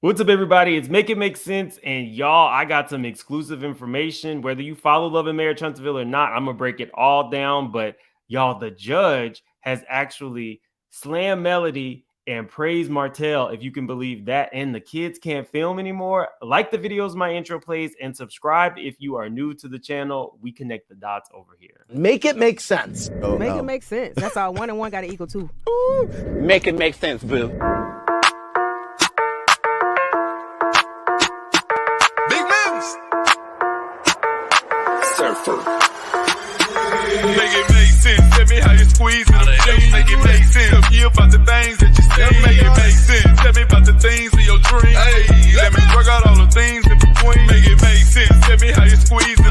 What's up, everybody? It's Make It Make Sense. And y'all, I got some exclusive information. Whether you follow Love and Marriage Huntsville or not, I'm going to break it all down. But y'all, the judge has actually slammed Melody and praised Martell, if you can believe that. And the kids can't film anymore. Like the videos my intro plays and subscribe if you are new to the channel. We connect the dots over here. Make it make sense. Make it make sense. That's all. 1 and 1 got to equal 2. Make it make sense, boo. Big moves. Surfer. Make it make sense. Tell me how you squeeze it. Make it make sense. Tell me about the things that you say. Make it make sense. Tell me about the things of your dreams. Hey, let me work out all the things in between. Make it make sense. Tell me how you squeeze it.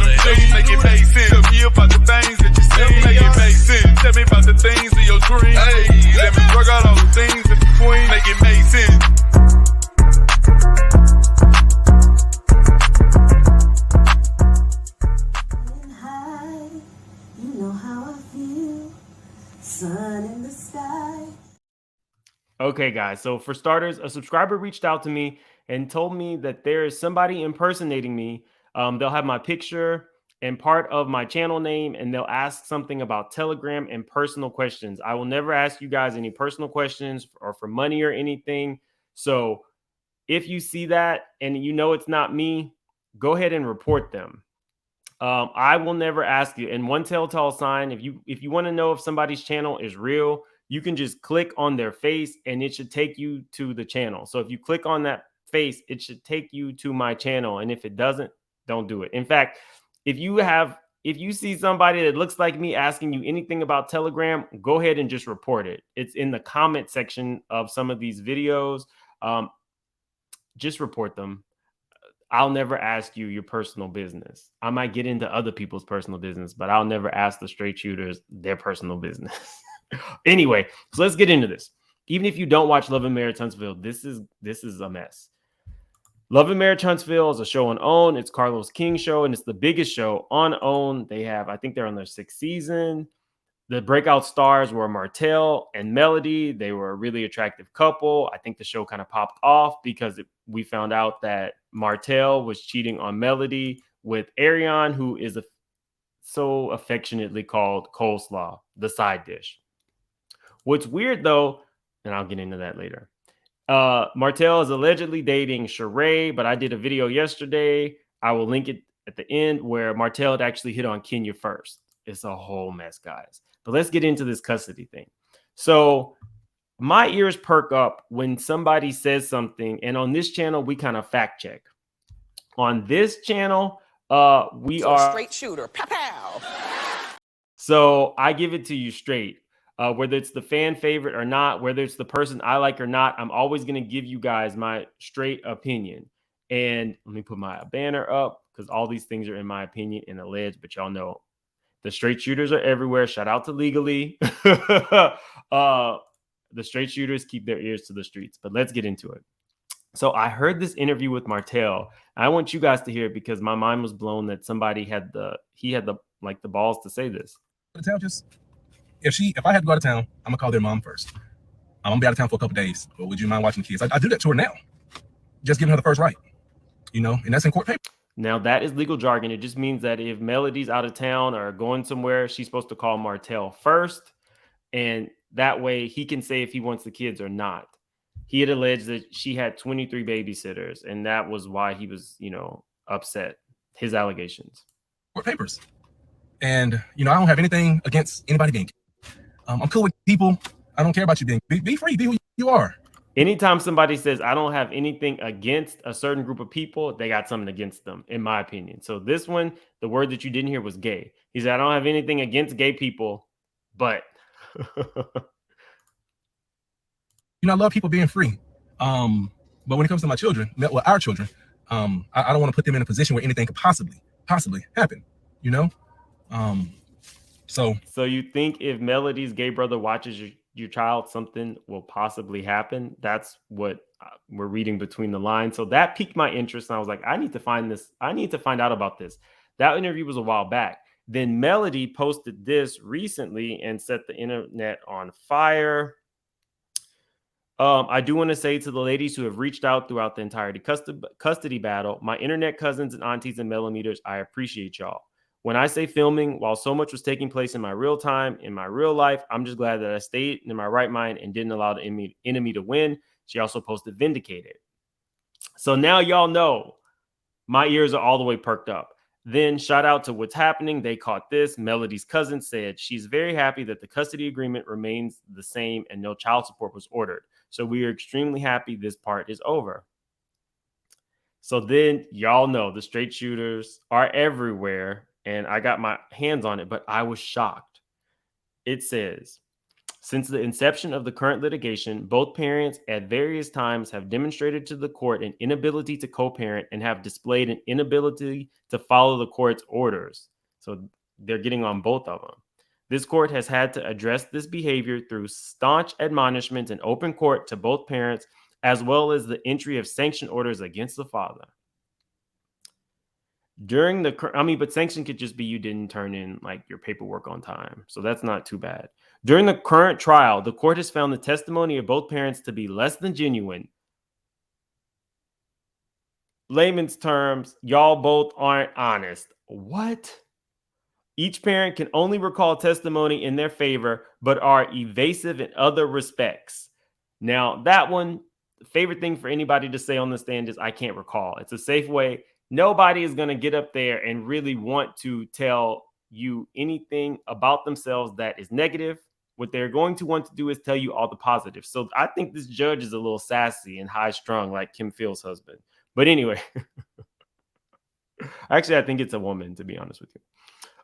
Make it make sense. Tell me about the things that you say. Make it make sense. Tell me about the things of your dreams. Hey, let me work out all the things in between. Make it make sense. Sun in the sky. Okay, guys. So for starters, a subscriber reached out to me and told me that there is somebody impersonating me. They'll have my picture and part of my channel name, and they'll ask something about Telegram and personal questions. I will never ask you guys any personal questions or for money or anything. So if you see that and you know it's not me, go ahead and report them. I will never ask you. And one telltale sign, if you want to know if somebody's channel is real, you can just click on their face and it should take you to the channel. So if you click on that face, it should take you to my channel. And if it doesn't, don't do it. In fact, if you see somebody that looks like me asking you anything about Telegram, go ahead and just report it. It's in the comment section of some of these videos. Just report them. I'll never ask you your personal business. I might get into other people's personal business, but I'll never ask the straight shooters their personal business. Anyway, so let's get into this. Even if you don't watch Love and Marriage Huntsville, this is a mess. Love and Marriage Huntsville is a show on OWN. It's Carlos King's show, and it's the biggest show on OWN. I think they're on their 6th season. The breakout stars were Martell and Melody. They were a really attractive couple. I think the show kind of popped off because we found out that Martell was cheating on Melody with Ariane, who is so affectionately called coleslaw, the side dish. What's weird, though, and I'll get into that later, Martell is allegedly dating Sheree, but I did a video yesterday. I will link it at the end where Martell had actually hit on Kenya first. It's a whole mess, guys. But let's get into this custody thing. So my ears perk up when somebody says something, and on this channel, we kind of fact check. On this channel, we are a straight shooter. Pow, pow. So I give it to you straight. Whether it's the fan favorite or not, whether it's the person I like or not, I'm always going to give you guys my straight opinion. And let me put my banner up because all these things are in my opinion and alleged, but y'all know the straight shooters are everywhere. Shout out to Legally. The straight shooters keep their ears to the streets, but let's get into it. So I heard this interview with Martell. I want you guys to hear it because my mind was blown that somebody had the balls to say this. If I had to go out of town, I'm gonna call their mom first. I'm gonna be out of town for a couple days. But would you mind watching the kids? I do that to her now. Just giving her the first right, and that's in court paper. Now that is legal jargon. It just means that if Melody's out of town or going somewhere, she's supposed to call Martell first, and that way he can say if he wants the kids or not. He had alleged that she had 23 babysitters, and that was why he was, upset. His allegations. Court papers, and I don't have anything against anybody being. I'm cool with people. I don't care about you being. Be free. Be who you are. Anytime somebody says, I don't have anything against a certain group of people, they got something against them, in my opinion. So this one, the word that you didn't hear was gay. He said, I don't have anything against gay people, but. I love people being free. But when it comes to my children, our children, I don't want to put them in a position where anything could possibly happen, So you think if Melody's gay brother watches your child, something will possibly happen? That's what we're reading between the lines. So that piqued my interest. And I was like, I need to find this. I need to find out about this. That interview was a while back. Then Melody posted this recently and set the internet on fire. I do want to say to the ladies who have reached out throughout the entirety custody battle, my internet cousins and aunties and millimeters, I appreciate y'all. When I say filming, while so much was taking place in my real time, in my real life, I'm just glad that I stayed in my right mind and didn't allow the enemy to win. She also posted vindicated. So now y'all know my ears are all the way perked up. Then shout out to What's Happening. They caught this. Melody's cousin said she's very happy that the custody agreement remains the same and no child support was ordered. So we are extremely happy this part is over. So then y'all know the straight shooters are everywhere. And I got my hands on it, but I was shocked. It says, since the inception of the current litigation, both parents at various times have demonstrated to the court an inability to co-parent and have displayed an inability to follow the court's orders. So they're getting on both of them. This court has had to address this behavior through staunch admonishments in open court to both parents, as well as the entry of sanction orders against the father. But sanction could just be you didn't turn in like your paperwork on time. So that's not too bad. During the current trial, the court has found the testimony of both parents to be less than genuine. Layman's terms, y'all both aren't honest. What? Each parent can only recall testimony in their favor, but are evasive in other respects. Now, that one, favorite thing for anybody to say on the stand is, I can't recall. It's a safe way. Nobody is going to get up there and really want to tell you anything about themselves that is negative. What they're going to want to do is tell you all the positives. So I think this judge is a little sassy and high strung, like Kim Phil's husband. But anyway, actually, I think it's a woman, to be honest with you.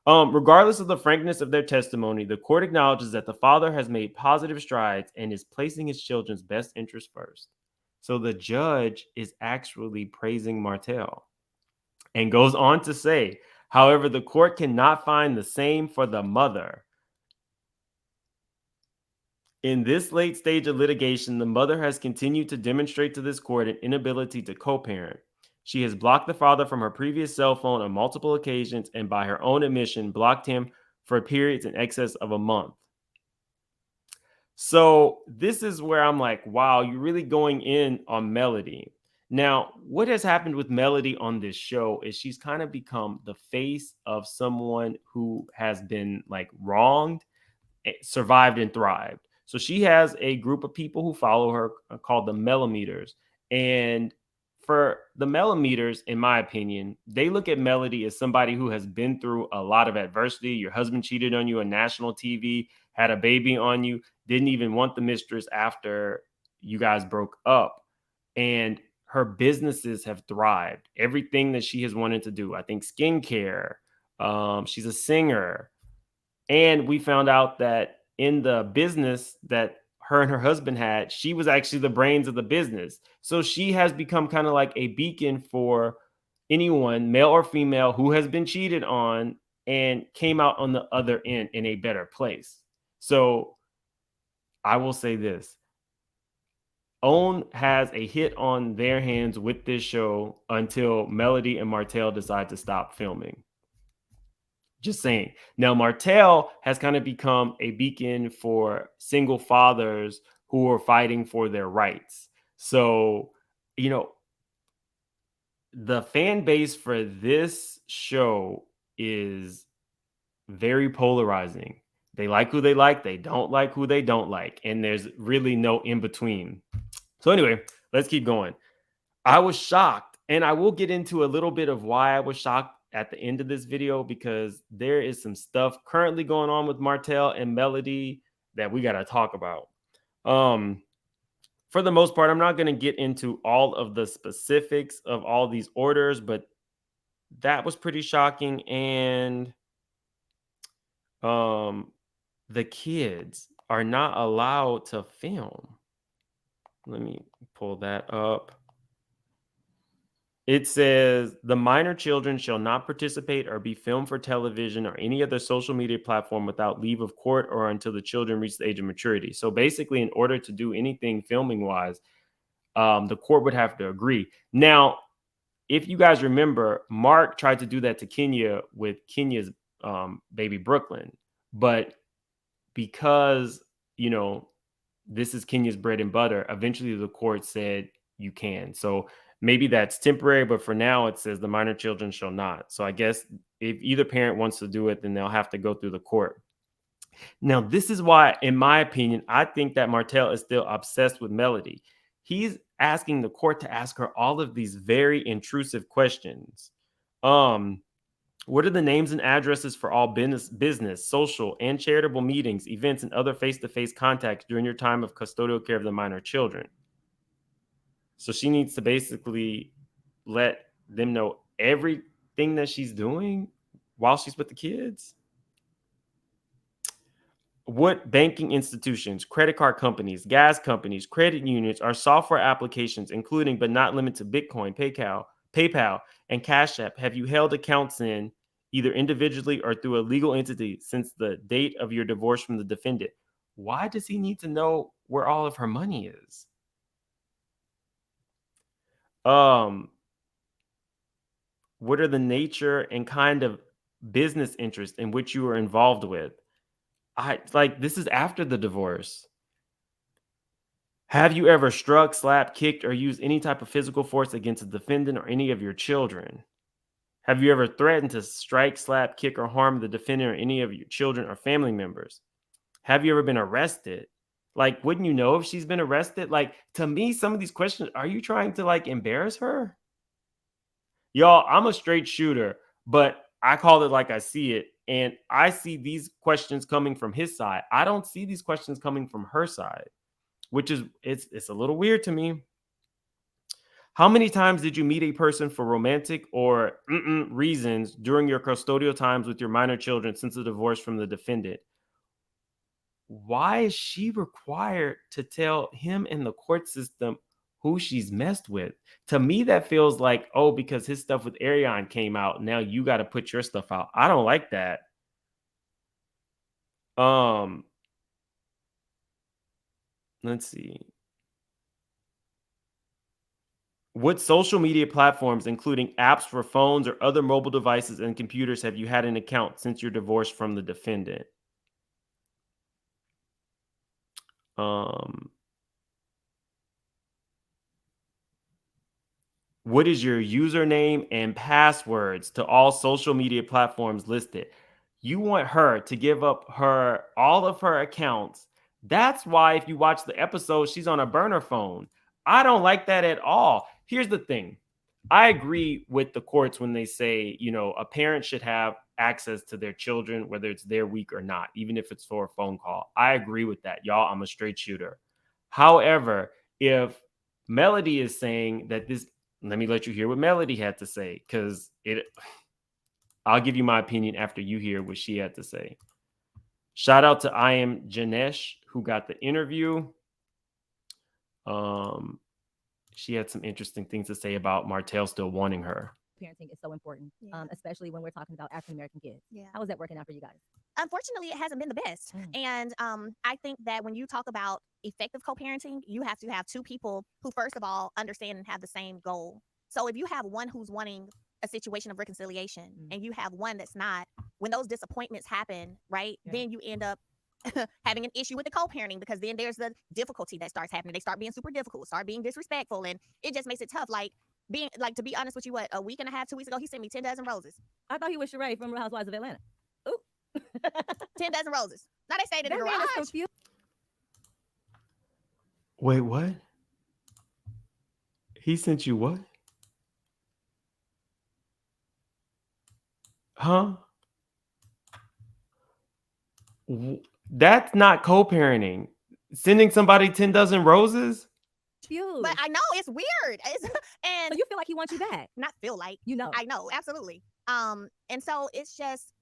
Regardless of the frankness of their testimony, the court acknowledges that the father has made positive strides and is placing his children's best interest first. So the judge is actually praising Martell and goes on to say, however, the court cannot find the same for the mother. In this late stage of litigation, the mother has continued to demonstrate to this court an inability to co-parent. She has blocked the father from her previous cell phone on multiple occasions and, by her own admission, blocked him for periods in excess of a month. So this is where I'm like, wow, you're really going in on Melody. Now, what has happened with Melody on this show is she's kind of become the face of someone who has been like wronged, survived, and thrived. So she has a group of people who follow her called the Millimeters. And for the Millimeters, in my opinion, they look at Melody as somebody who has been through a lot of adversity. Your husband cheated on you on national TV, had a baby on you, didn't even want the mistress after you guys broke up. And her businesses have thrived. Everything that she has wanted to do, I think skincare, she's a singer. And we found out that in the business that her and her husband had, she was actually the brains of the business. So she has become kind of like a beacon for anyone, male or female, who has been cheated on and came out on the other end in a better place. So I will say this. OWN has a hit on their hands with this show until Melody and Martell decide to stop filming. Just saying. Now, Martell has kind of become a beacon for single fathers who are fighting for their rights. So, you know, the fan base for this show is very polarizing. They like who they like. They don't like who they don't like. And there's really no in between. So anyway, let's keep going. I was shocked, and I will get into a little bit of why I was shocked at the end of this video, because there is some stuff currently going on with Martell and Melody that we got to talk about. For the most part, I'm not going to get into all of the specifics of all these orders, but that was pretty shocking. And the kids are not allowed to film. Let me pull that up. It says the minor children shall not participate or be filmed for television or any other social media platform without leave of court or until the children reach the age of maturity. So basically, in order to do anything filming wise, the court would have to agree. Now, if you guys remember, Mark tried to do that to Kenya with Kenya's baby Brooklyn, but because, you know, this is Kenya's bread and butter. Eventually, the court said you can. So maybe that's temporary, but for now, it says the minor children shall not. So I guess if either parent wants to do it, then they'll have to go through the court. Now, this is why, in my opinion, I think that Martell is still obsessed with Melody. He's asking the court to ask her all of these very intrusive questions. What are the names and addresses for all business, social, and charitable meetings, events, and other face-to-face contacts during your time of custodial care of the minor children? So she needs to basically let them know everything that she's doing while she's with the kids. What banking institutions, credit card companies, gas companies, credit unions, or software applications, including but not limited to Bitcoin, PayPal, and Cash App, have you held accounts in either individually or through a legal entity since the date of your divorce from the defendant? Why does he need to know where all of her money is? What are the nature and kind of business interests in which you are involved with? This is after the divorce. Have you ever struck, slapped, kicked, or used any type of physical force against a defendant or any of your children? Have you ever threatened to strike, slap, kick, or harm the defendant or any of your children or family members? Have you ever been arrested? Like, wouldn't you know if she's been arrested? Like, to me, some of these questions, are you trying to like embarrass her? Y'all, I'm a straight shooter, but I call it like I see it. And I see these questions coming from his side. I don't see these questions coming from her side, which is it's a little weird to me. How many times did you meet a person for romantic or reasons during your custodial times with your minor children since the divorce from the defendant? Why is she required to tell him in the court system who she's messed with? To me, that feels like, oh, because his stuff with Ariane came out, now you got to put your stuff out. I don't like that. Let's see. What social media platforms, including apps for phones or other mobile devices and computers, have you had an account since your divorce from the defendant? What is your username and passwords to all social media platforms listed? You want her to give up all of her accounts. That's why if you watch the episode, she's on a burner phone. I don't like that at all. Here's the thing. I agree with the courts when they say, a parent should have access to their children, whether it's their week or not, even if it's for a phone call. I agree with that. Y'all, I'm a straight shooter. However, if Melody is saying that let me let you hear what Melody had to say, because I'll give you my opinion after you hear what she had to say. Shout out to I Am Janesh, who got the interview. She had some interesting things to say about Martell still wanting her. Parenting is so important, especially when we're talking about African American kids. Yeah. How is that working out for you guys? Unfortunately, it hasn't been the best. And I think that when you talk about effective co-parenting, you have to have two people who, first of all, understand and have the same goal. So if you have one who's wanting a situation of reconciliation and you have one that's not, when those disappointments happen, right, then you end up having an issue with the co-parenting, because then there's the difficulty that starts happening. They start being super difficult, start being disrespectful, and it just makes it tough. To be honest with you, a week and a half, 2 weeks ago, he sent me 10 dozen roses. I thought he was Sheree from Real Housewives of Atlanta. Ooh. 10 dozen roses. Now they stayed in the garage. Wait, what? He sent you what? Huh? That's not co-parenting. Sending somebody 10 dozen roses? But I know it's weird. And so you feel like he wants you back? Not feel like, I know, absolutely. And so it's just,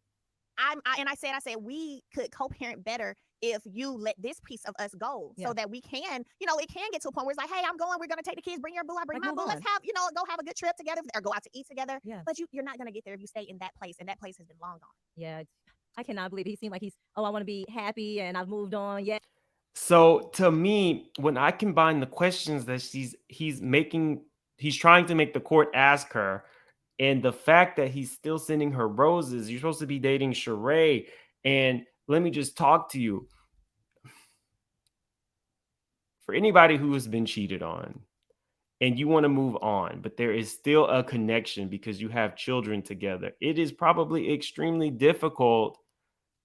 I said we could co-parent better if you let this piece of us go, so that we can, it can get to a point where it's like, hey, I'm going, we're going to take the kids, bring your boo, I bring my boo, let's have, go have a good trip together or go out to eat together. But you're not going to get there if you stay in that place, and that place has been long gone. Yeah, I cannot believe it. He seemed like I want to be happy and I've moved on. Yeah. So to me, when I combine the questions that he's trying to make the court ask her, and the fact that he's still sending her roses, you're supposed to be dating Sheree, and let me just talk to you. for anybody who has been cheated on and you want to move on, but there is still a connection because you have children together, it is probably extremely difficult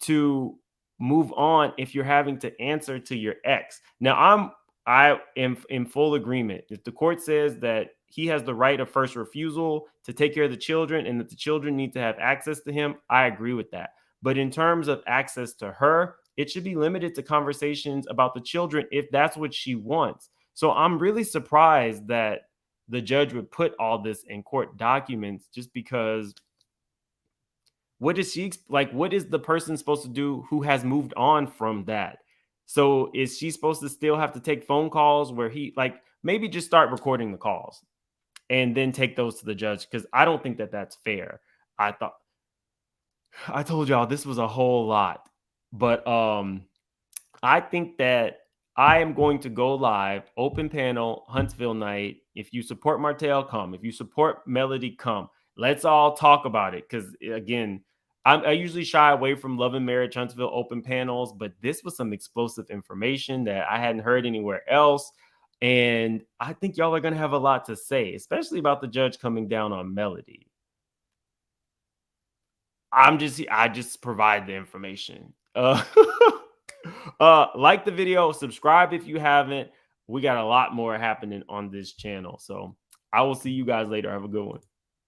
to move on if you're having to answer to your ex. Now, I am in full agreement. If the court says that he has the right of first refusal to take care of the children and that the children need to have access to him, I agree with that. But in terms of access to her, it should be limited to conversations about the children if that's what she wants. So I'm really surprised that the judge would put all this in court documents just because what is she like? What is the person supposed to do who has moved on from that? So is she supposed to still have to take phone calls where he like maybe just start recording the calls and then take those to the judge? Because I don't think that that's fair. I told y'all this was a whole lot, but I think that I am going to go live, open panel, Huntsville night. If you support Martell, come. If you support Melody, come. Let's all talk about it. Because again, I usually shy away from Love and Marriage Huntsville open panels, but this was some explosive information that I hadn't heard anywhere else. And I think y'all are going to have a lot to say, especially about the judge coming down on Melody. I just provide the information. Like the video, subscribe if you haven't. We got a lot more happening on this channel. So I will see you guys later. Have a good one.